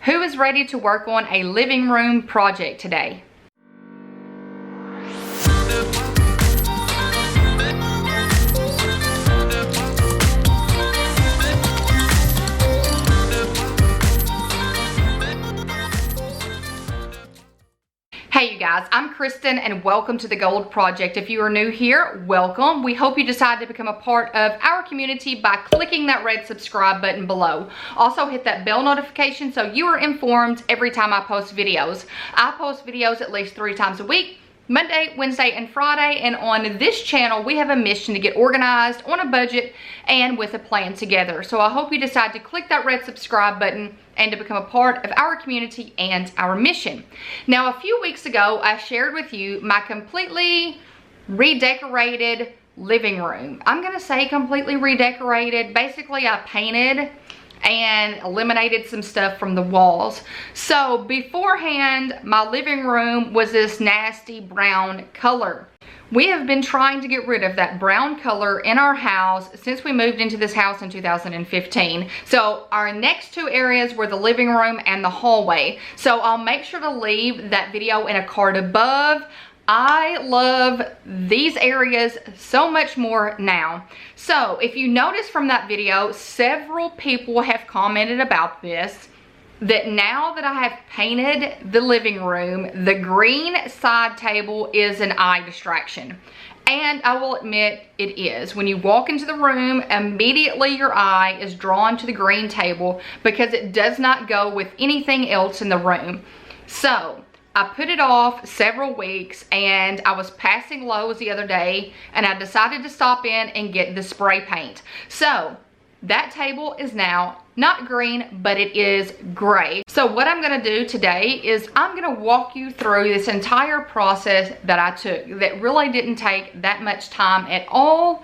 Who is ready to work on a living room project today? Hey you guys, I'm Kristen and welcome to the Gold Project. If you are new here, welcome. We hope you decide to become a part of our community by clicking that red subscribe button below. Also hit that bell notification so you are informed every time I post videos. I post videos at least 3 times a week. Monday, Wednesday, and Friday, and on this channel we have a mission to get organized on a budget and with a plan together. So I hope you decide to click that red subscribe button and to become a part of our community and our mission. Now, a few weeks ago I shared with you my completely redecorated living room. I'm gonna say completely redecorated. Basically I painted and eliminated some stuff from the walls. So beforehand, my living room was this nasty brown color. We have been trying to get rid of that brown color in our house since we moved into this house in 2015. So our next 2 areas were the living room and the hallway. So I'll make sure to leave that video in a card above. I love these areas so much more now. So if you notice from that video, several people have commented about this, that now that I have painted the living room, the green side table is an eye distraction. And I will admit it is. When you walk into the room, immediately your eye is drawn to the green table because it does not go with anything else in the room. So I put it off several weeks and I was passing Lowe's the other day and I decided to stop in and get the spray paint. So that table is now not green, but it is gray. So what I'm gonna do today is I'm gonna walk you through this entire process that I took that really didn't take that much time at all,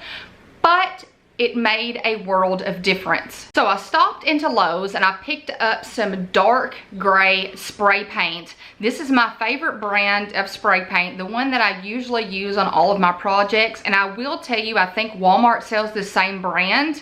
but it made a world of difference. So I stopped into Lowe's and I picked up some dark gray spray paint. This is my favorite brand of spray paint, the one that I usually use on all of my projects. And I will tell you, I think Walmart sells the same brand,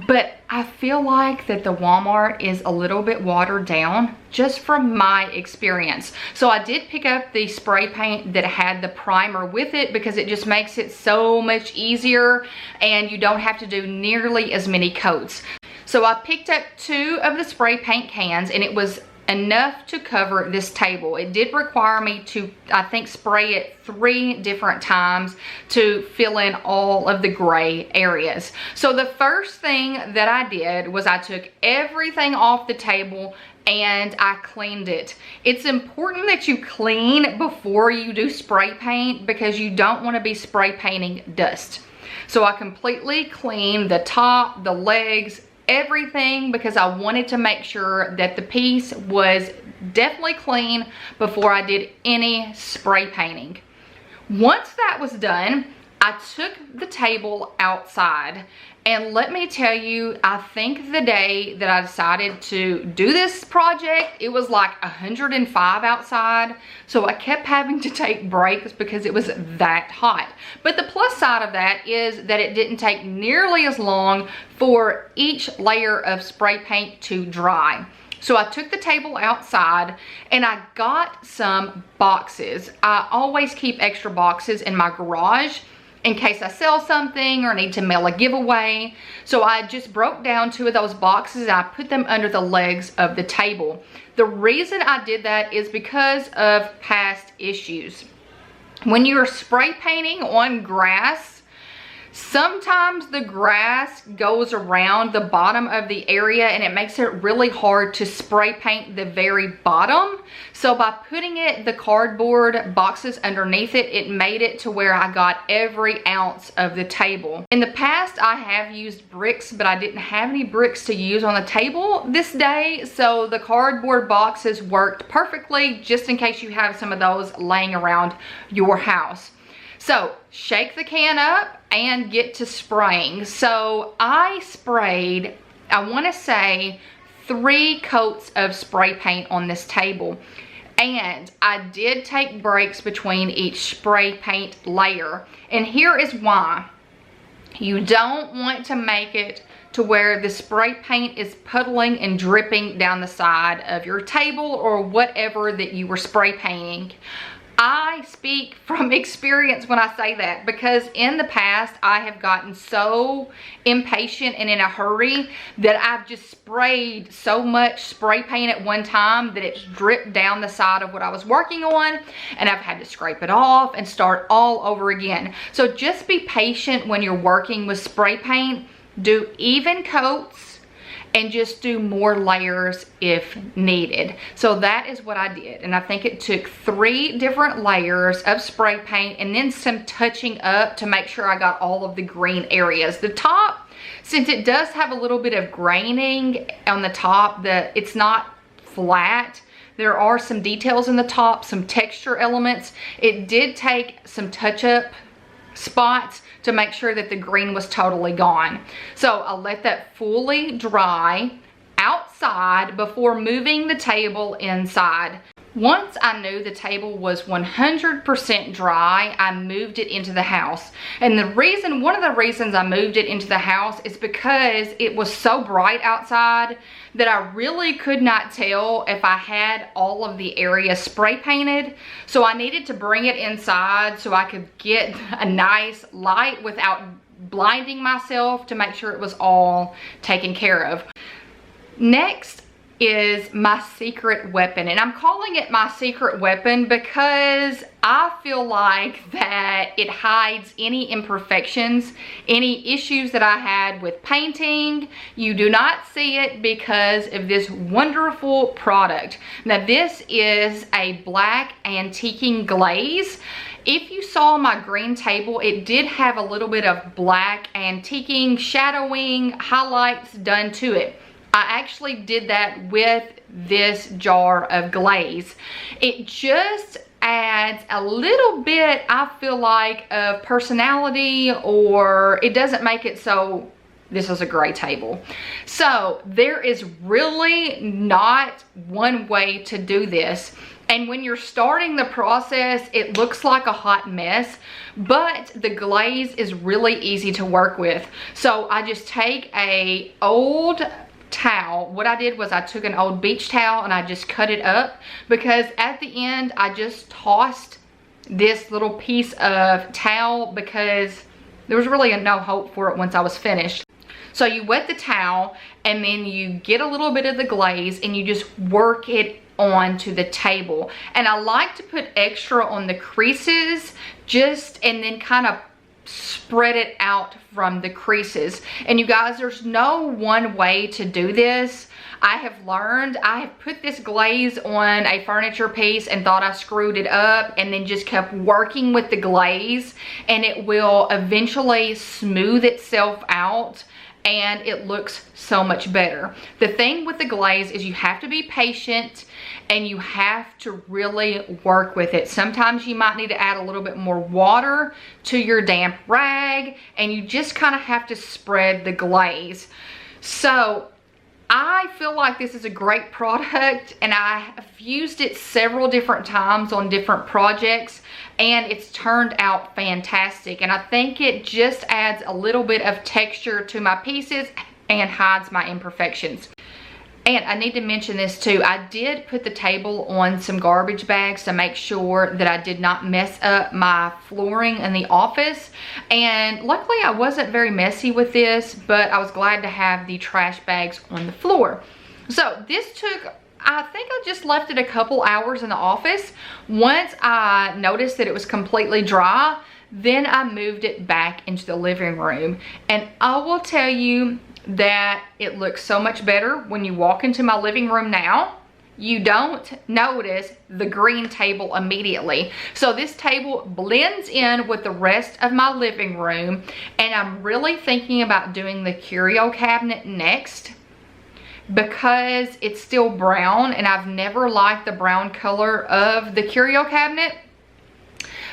but I feel like that the Walmart is a little bit watered down just from my experience. So I did pick up the spray paint that had the primer with it because it just makes it so much easier and you don't have to do nearly as many coats. So I picked up 2 of the spray paint cans and it was enough to cover this table. It did require me to, I think, spray it 3 different times to fill in all of the gray areas. So the first thing that I did was I took everything off the table and I cleaned it. It's important that you clean before you do spray paint because you don't want to be spray painting dust. So I completely cleaned the top, the legs, everything, because I wanted to make sure that the piece was definitely clean before I did any spray painting. Once that was done, I took the table outside, and let me tell you, I think the day that I decided to do this project, it was like 105 outside, so I kept having to take breaks because it was that hot. But the plus side of that is that it didn't take nearly as long for each layer of spray paint to dry. So I took the table outside and I got some boxes. I always keep extra boxes in my garage in case I sell something or need to mail a giveaway. So I just broke down 2 of those boxes and I put them under the legs of the table. The reason I did that is because of past issues. When you're spray painting on grass, sometimes the grass goes around the bottom of the area and it makes it really hard to spray paint the very bottom. So by putting the cardboard boxes underneath it, it made it to where I got every ounce of the table. In the past, I have used bricks, but I didn't have any bricks to use on the table this day. So the cardboard boxes worked perfectly just in case you have some of those laying around your house. So shake the can up and get to spraying. So I sprayed, I want to say 3 coats of spray paint on this table. And I did take breaks between each spray paint layer. And here is why. You don't want to make it to where the spray paint is puddling and dripping down the side of your table or whatever that you were spray painting. I speak from experience when I say that, because in the past I have gotten so impatient and in a hurry that I've just sprayed so much spray paint at one time that it's dripped down the side of what I was working on, and I've had to scrape it off and start all over again. So just be patient when you're working with spray paint. Do even coats and just do more layers if needed. So that is what I did, and I think it took 3 different layers of spray paint and then some touching up to make sure I got all of the green areas. The top, since it does have a little bit of graining on the top, it's not flat. There are some details in the top, some texture elements. It did take some touch-up spots to make sure that the green was totally gone. So I'll let that fully dry outside before moving the table inside. Once I knew the table was 100% dry, I moved it into the house. And one of the reasons I moved it into the house is because it was so bright outside that I really could not tell if I had all of the area spray painted. So I needed to bring it inside so I could get a nice light without blinding myself, to make sure it was all taken care of. Next is my secret weapon, and I'm calling it my secret weapon because I feel like that it hides any imperfections, any issues that I had with painting. You do not see it because of this wonderful product. Now this is a black antiquing glaze. If you saw my green table, it did have a little bit of black antiquing, shadowing, highlights done to it. I actually did that with this jar of glaze. It just adds a little bit, I feel like, of personality, or it doesn't make it so this is a gray table. So there is really not one way to do this. And when you're starting the process, it looks like a hot mess, but the glaze is really easy to work with. So I just take a old towel. What I did was I took an old beach towel and I just cut it up, because at the end I just tossed this little piece of towel because there was really no hope for it once I was finished. So you wet the towel and then you get a little bit of the glaze and you just work it onto the table. And I like to put extra on the creases and then kind of spread it out from the creases. And you guys, there's no one way to do this. I have learned, I have put this glaze on a furniture piece and thought I screwed it up, and then just kept working with the glaze, and it will eventually smooth itself out and it looks so much better. The thing with the glaze is you have to be patient and you have to really work with it. Sometimes you might need to add a little bit more water to your damp rag, and you just kind of have to spread the glaze. So I feel like this is a great product, and I have used it several different times on different projects, and it's turned out fantastic. And I think it just adds a little bit of texture to my pieces and hides my imperfections. And I need to mention this too. I did put the table on some garbage bags to make sure that I did not mess up my flooring in the office. And luckily I wasn't very messy with this, but I was glad to have the trash bags on the floor. So this took, I think I just left it a couple hours in the office. Once I noticed that it was completely dry, then I moved it back into the living room. And I will tell you that it looks so much better when you walk into my living room now. You don't notice the green table immediately. So this table blends in with the rest of my living room, and I'm really thinking about doing the curio cabinet next, because it's still brown and I've never liked the brown color of the curio cabinet.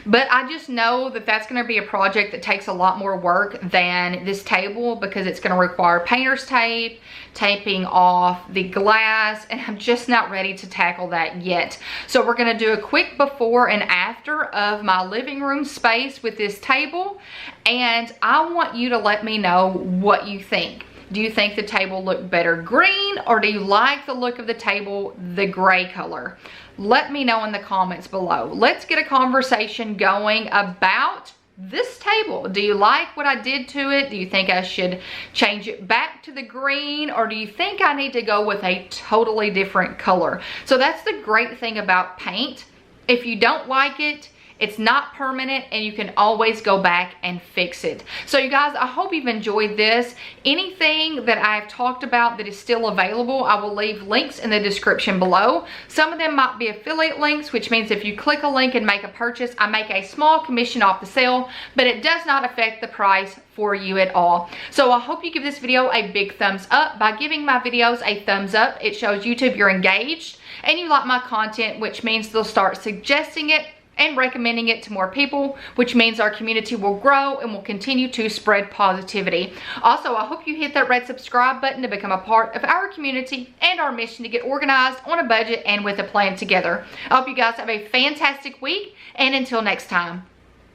But I just know that that's going to be a project that takes a lot more work than this table, because it's going to require painter's tape, taping off the glass, and I'm just not ready to tackle that yet. So we're going to do a quick before and after of my living room space with this table, and I want you to let me know what you think. Do you think the table looked better green, or do you like the look of the table the gray color? Let me know in the comments below. Let's get a conversation going about this table. Do you like what I did to it? Do you think I should change it back to the green, or do you think I need to go with a totally different color? So that's the great thing about paint. If you don't like it, it's not permanent, and you can always go back and fix it. So you guys, I hope you've enjoyed this. Anything that I've talked about that is still available, I will leave links in the description below. Some of them might be affiliate links, which means if you click a link and make a purchase, I make a small commission off the sale, but it does not affect the price for you at all. So I hope you give this video a big thumbs up. By giving my videos a thumbs up, it shows YouTube you're engaged and you like my content, which means they'll start suggesting it and recommending it to more people, which means our community will grow and will continue to spread positivity. Also, I hope you hit that red subscribe button to become a part of our community and our mission to get organized on a budget and with a plan together. I hope you guys have a fantastic week, and until next time,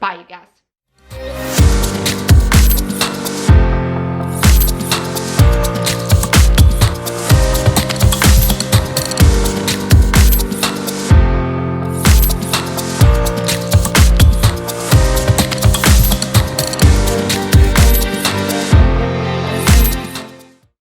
bye you guys.